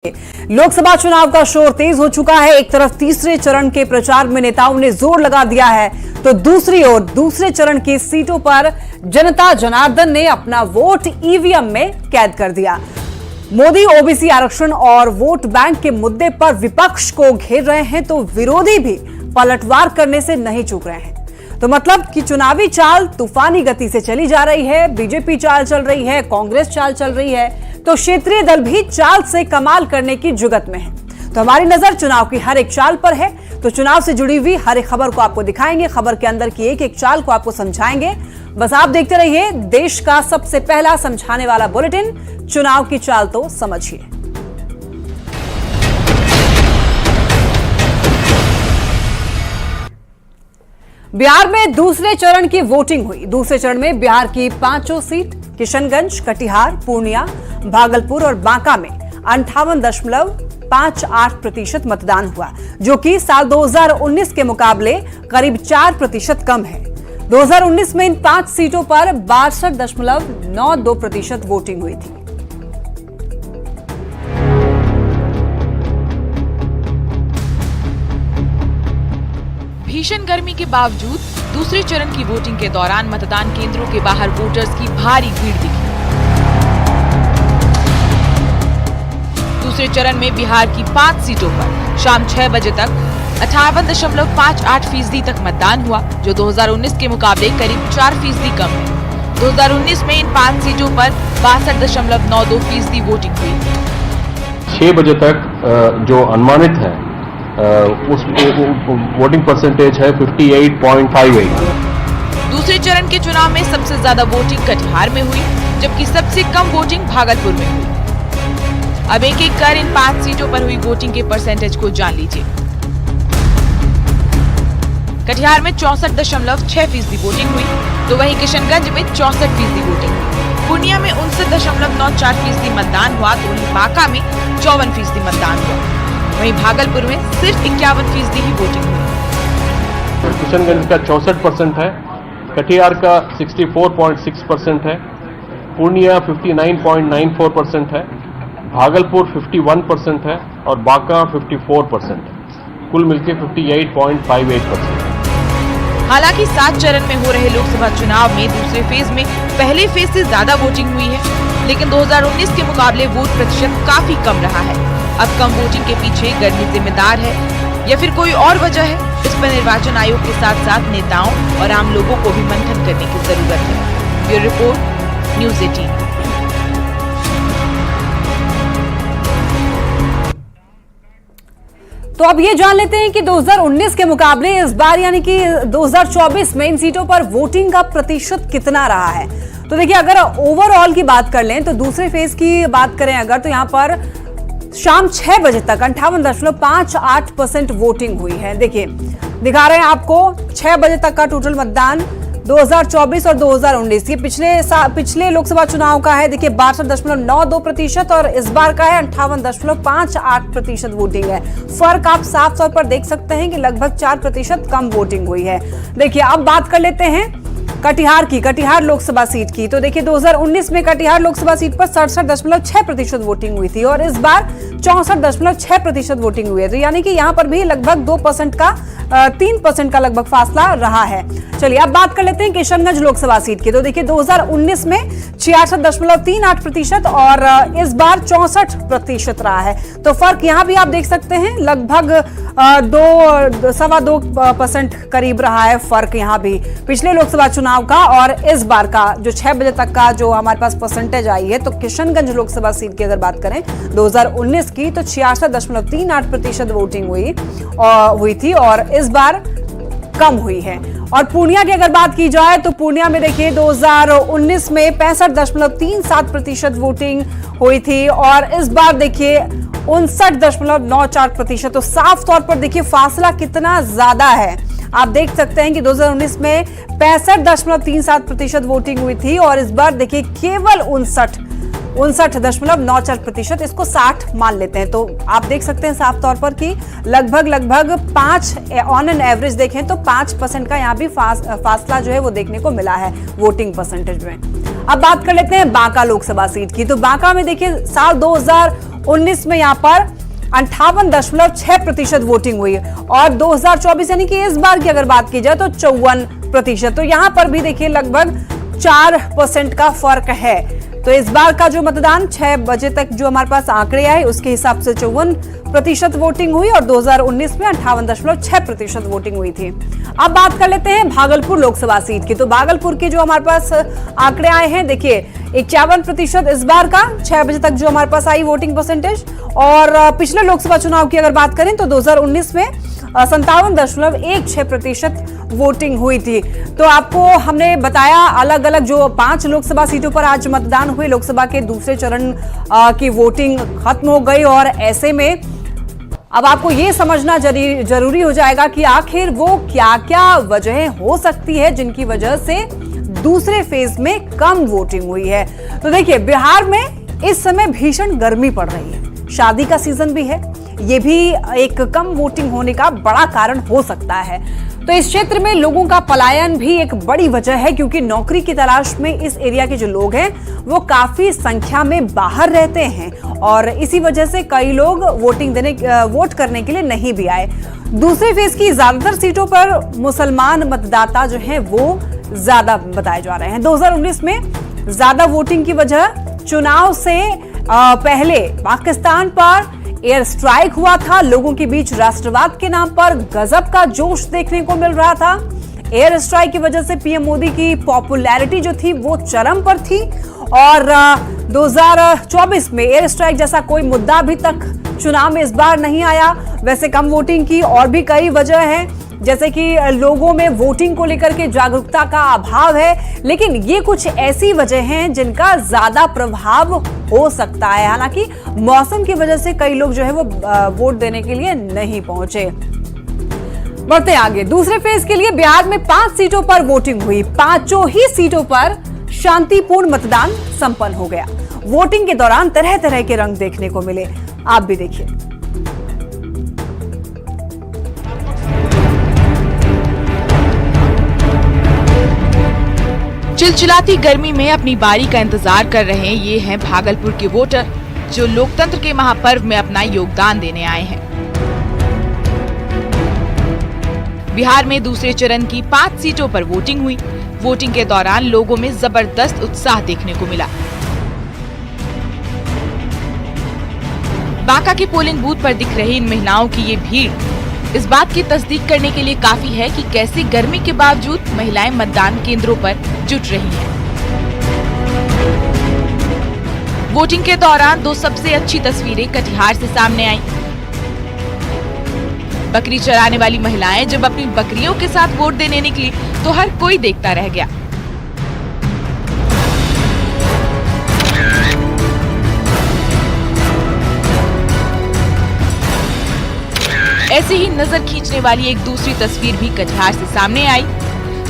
लोकसभा चुनाव का शोर तेज हो चुका है। एक तरफ तीसरे चरण के प्रचार में नेताओं ने जोर लगा दिया है, तो दूसरी ओर दूसरे चरण की सीटों पर जनता जनार्दन ने अपना वोट ईवीएम में कैद कर दिया। मोदी ओबीसी आरक्षण और वोट बैंक के मुद्दे पर विपक्ष को घेर रहे हैं, तो विरोधी भी पलटवार करने से नहीं चूक रहे हैं। तो मतलब कि चुनावी चाल तूफानी गति से चली जा रही है। बीजेपी चाल चल रही है, कांग्रेस चाल चल रही है, तो क्षेत्रीय दल भी चाल से कमाल करने की जुगत में है। तो हमारी नजर चुनाव की हर एक चाल पर है, तो चुनाव से जुड़ी हुई हर एक खबर को आपको दिखाएंगे, खबर के अंदर की एक एक चाल को आपको समझाएंगे। बस आप देखते रहिए देश का सबसे पहला समझाने वाला बुलेटिन, चुनाव की चाल तो समझिए। बिहार में दूसरे चरण की वोटिंग हुई। दूसरे चरण में बिहार की 5 सीट किशनगंज, कटिहार, पूर्णिया, भागलपुर और बांका में 58.58% मतदान हुआ, जो कि साल 2019 के मुकाबले करीब 4% कम है। 2019 में इन 5 सीटों पर 62.92% वोटिंग हुई थी। भीषण गर्मी के बावजूद दूसरे चरण की वोटिंग के दौरान मतदान केंद्रों के बाहर वोटर्स की भारी भीड़ दिखी। दूसरे चरण में बिहार की 5 सीटों पर शाम 6 बजे तक 58.58% तक मतदान हुआ, जो 2019 के मुकाबले करीब 4% कम है। 2019 में इन 5 सीटों पर 62.92% वोटिंग हुई। 6 बजे तक जो अनुमानित है उस वोटिंग परसेंटेज है 58.58। दूसरे चरण के चुनाव में सबसे ज्यादा वोटिंग कटिहार में हुई, जबकि सबसे कम वोटिंग भागलपुर में हुई। अब एक एक कर इन 5 सीटों पर हुई वोटिंग के परसेंटेज को जान लीजिए। कटिहार में 64.6% वोटिंग हुई, तो वहीं किशनगंज में 64% वोटिंग हुई। पूर्णिया में 59.94% मतदान हुआ, तो वहीं बांका में 54% मतदान हुआ। वहीं भागलपुर में सिर्फ 51% ही वोटिंग हुई। किशनगंज का 64% है, कटिहार का 64.6% है, पूर्णिया 59.94% है, भागलपुर 51% है और बांका 54% है। कुल मिलकर 58.58%। हालांकि 7 चरण में हो रहे लोकसभा चुनाव में दूसरे फेज में पहले फेज से ज्यादा वोटिंग हुई है, लेकिन 2019 के मुकाबले वोट प्रतिशत काफी कम रहा है। अब कम वोटिंग के पीछे गर्मी जिम्मेदार है या फिर कोई और वजह है, इस पर निर्वाचन आयोग के साथ साथ नेताओं और आम लोगों को भी मंथन करने की जरूरत है। Bureau report, news 18। तो अब ये जान लेते हैं कि 2019 के मुकाबले इस बार यानी कि 2024 में इन सीटों पर वोटिंग का प्रतिशत कितना रहा है। तो देखिए, अगर ओवरऑल की बात कर लें तो दूसरे फेज की बात करें अगर, तो यहां पर शाम 6 बजे तक 58.58% वोटिंग हुई है। देखिए, दिखा रहे हैं आपको 6 बजे तक का टोटल मतदान 2024 और 2019 ये पिछले लोकसभा चुनाव का है। देखिए 62.92% और इस बार का है 58.58% वोटिंग है। फर्क आप साफ तौर पर देख सकते हैं कि लगभग 4% कम वोटिंग हुई है। देखिए, अब बात कर लेते हैं कटिहार लोकसभा सीट की। तो देखिए 2019 में कटिहार लोकसभा सीट पर 67.6% वोटिंग हुई थी और इस बार 64.6% वोटिंग हुई है। तो यानी कि यहाँ पर भी लगभग 3% का लगभग फासला रहा है। चलिए अब बात कर लेते हैं किशनगंज लोकसभा सीट की। तो देखिए 2019 में 66.38% और इस बार 64% रहा है। तो फर्क यहाँ भी आप देख सकते हैं, लगभग 2.25% करीब रहा है फर्क यहाँ भी पिछले लोकसभा चुनाव का और इस बार का जो 6 बजे तक का जो हमारे पास परसेंटेज आई है। तो किशनगंज लोकसभा सीट की अगर बात करें 2019 की, तो 66.38% वोटिंग हुई थी और इस बार कम हुई है। और पूर्णिया की अगर बात की जाए तो पूर्णिया में देखिए 2019 में 65.37% वोटिंग हुई थी और इस बार देखिए 59.94%। तो साफ तौर पर देखिए फासला कितना ज्यादा है। आप देख सकते हैं कि 2019 में 65.37% वोटिंग हुई थी और इस बार देखिए केवल 59.94%, इसको 60 मान लेते हैं। तो आप देख सकते हैं साफ तौर पर कि लगभग 5 ऑन एन एवरेज देखें तो 5% का यहाँ भी फासला जो है वो देखने को मिला है वोटिंग परसेंटेज में। अब बात कर लेते हैं बांका लोकसभा सीट की। तो बांका में देखिए साल 2019 में यहाँ पर 58.6% वोटिंग हुई और 2024 यानी कि इस बार की अगर बात की जाए तो 54%। तो यहाँ पर भी देखिए लगभग 4% का फर्क है। तो इस बार का जो मतदान 6 बजे तक जो हमारे पास आंकड़े आए उसके हिसाब से 54% वोटिंग हुई और 2019 में 58.6% वोटिंग हुई थी। अब बात कर लेते हैं भागलपुर लोकसभा सीट की। तो भागलपुर के जो हमारे पास आंकड़े आए हैं, देखिए 51% इस बार का 6 बजे तक जो हमारे पास आई वोटिंग परसेंटेज। और पिछले लोकसभा चुनाव की अगर बात करें तो 2019 में 57.16% वोटिंग हुई थी। तो आपको हमने बताया अलग अलग जो 5 लोकसभा सीटों पर आज मतदान हुए, लोकसभा के दूसरे चरण की वोटिंग खत्म हो गई और ऐसे में अब आपको ये समझना जरूरी हो जाएगा कि आखिर वो क्या क्या वजह हो सकती है जिनकी वजह से दूसरे फेज में कम वोटिंग हुई है। तो देखिए बिहार में इस समय भीषण गर्मी पड़ रही है, शादी का सीजन भी है, ये भी एक कम वोटिंग होने का बड़ा कारण हो सकता है। तो इस क्षेत्र में लोगों का पलायन भी एक बड़ी वजह है क्योंकि नौकरी की तलाश में इस एरिया के जो लोग हैं वो काफी संख्या में बाहर रहते हैं और इसी वजह से कई लोग वोट करने के लिए नहीं भी आए। दूसरे फेज की ज्यादातर सीटों पर मुसलमान मतदाता जो हैं वो ज्यादा बताए जा रहे हैं। 2019 में ज्यादा वोटिंग की वजह चुनाव से पहले पाकिस्तान पर एयर स्ट्राइक हुआ था, लोगों के बीच राष्ट्रवाद के नाम पर गजब का जोश देखने को मिल रहा था। एयर स्ट्राइक की वजह से पीएम मोदी की पॉपुलैरिटी जो थी वो चरम पर थी और 2024 में एयर स्ट्राइक जैसा कोई मुद्दा अभी तक चुनाव में इस बार नहीं आया। वैसे कम वोटिंग की और भी कई वजह है, जैसे कि लोगों में वोटिंग को लेकर के जागरूकता का अभाव है, लेकिन ये कुछ ऐसी वजह हैं जिनका ज्यादा प्रभाव हो सकता है। हालांकि मौसम की वजह से कई लोग जो है वो वोट देने के लिए नहीं पहुंचे। बढ़ते आगे, दूसरे फेज के लिए बिहार में 5 सीटों पर वोटिंग हुई, 5 ही सीटों पर शांतिपूर्ण मतदान संपन्न हो गया। वोटिंग के दौरान तरह तरह के रंग देखने को मिले, आप भी देखिए। चिलचिलाती गर्मी में अपनी बारी का इंतजार कर रहे हैं ये हैं भागलपुर के वोटर जो लोकतंत्र के महापर्व में अपना योगदान देने आए हैं। बिहार में दूसरे चरण की 5 सीटों पर वोटिंग हुई। वोटिंग के दौरान लोगों में जबरदस्त उत्साह देखने को मिला। बांका के पोलिंग बूथ पर दिख रही इन महिलाओं की ये भीड़ इस बात की तस्दीक करने के लिए काफी है कि कैसे गर्मी के बावजूद महिलाएं मतदान केंद्रों पर जुट रही हैं। वोटिंग के दौरान 2 सबसे अच्छी तस्वीरें कटिहार से सामने आईं। बकरी चराने वाली महिलाएं जब अपनी बकरियों के साथ वोट देने निकली तो हर कोई देखता रह गया। ऐसे ही नजर खींचने वाली एक दूसरी तस्वीर भी कटिहार से सामने आई,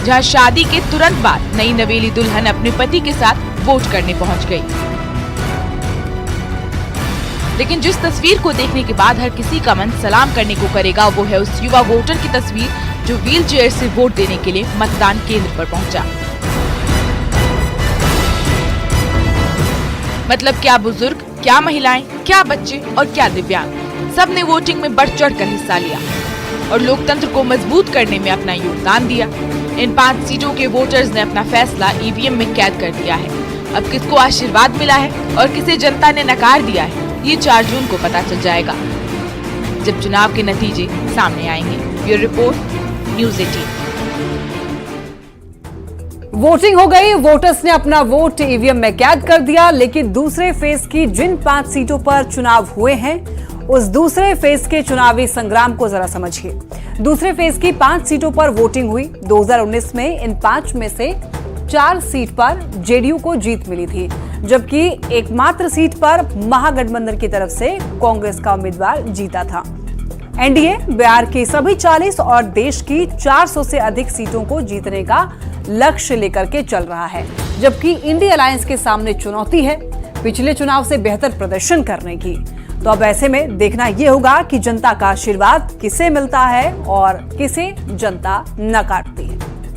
जहां शादी के तुरंत बाद नई नवेली दुल्हन अपने पति के साथ वोट करने पहुंच गई। लेकिन जिस तस्वीर को देखने के बाद हर किसी का मन सलाम करने को करेगा वो है उस युवा वोटर की तस्वीर जो व्हील चेयर से वोट देने के लिए मतदान केंद्र पर पहुंचा। मतलब क्या बुजुर्ग, क्या महिलाएं, क्या बच्चे और क्या दिव्यांग, सबने वोटिंग में बढ़ चढ़ कर हिस्सा लिया और लोकतंत्र को मजबूत करने में अपना योगदान दिया। इन 5 सीटों के वोटर्स ने अपना फैसला ईवीएम में कैद कर दिया है। अब किसको आशीर्वाद मिला है और किसे जनता ने नकार दिया है, ये 4 जून को पता चल जाएगा जब चुनाव के नतीजे सामने आएंगे। Bureau report, news 18। वोटिंग हो गई, वोटर्स ने अपना वोट ईवीएम में कैद कर दिया, लेकिन दूसरे फेज की जिन 5 सीटों पर चुनाव हुए हैं उस दूसरे फेज के चुनावी संग्राम को जरा समझिए। दूसरे फेज की 5 सीटों पर वोटिंग हुई। 2019 में इन 5 में से 4 सीट पर जेडीयू को जीत मिली थी, जबकि एकमात्र सीट पर महागठबंधन की तरफ से कांग्रेस का उम्मीदवार जीता था। एनडीए बिहार की सभी 40 और देश की 400 से अधिक सीटों को जीतने का लक्ष्य लेकर के चल रहा है, जबकि इंडिया अलायंस के सामने चुनौती है पिछले चुनाव से बेहतर प्रदर्शन करने की। तो अब ऐसे में देखना यह होगा कि जनता का आशीर्वाद किसे मिलता है और किसे जनता नकारती है।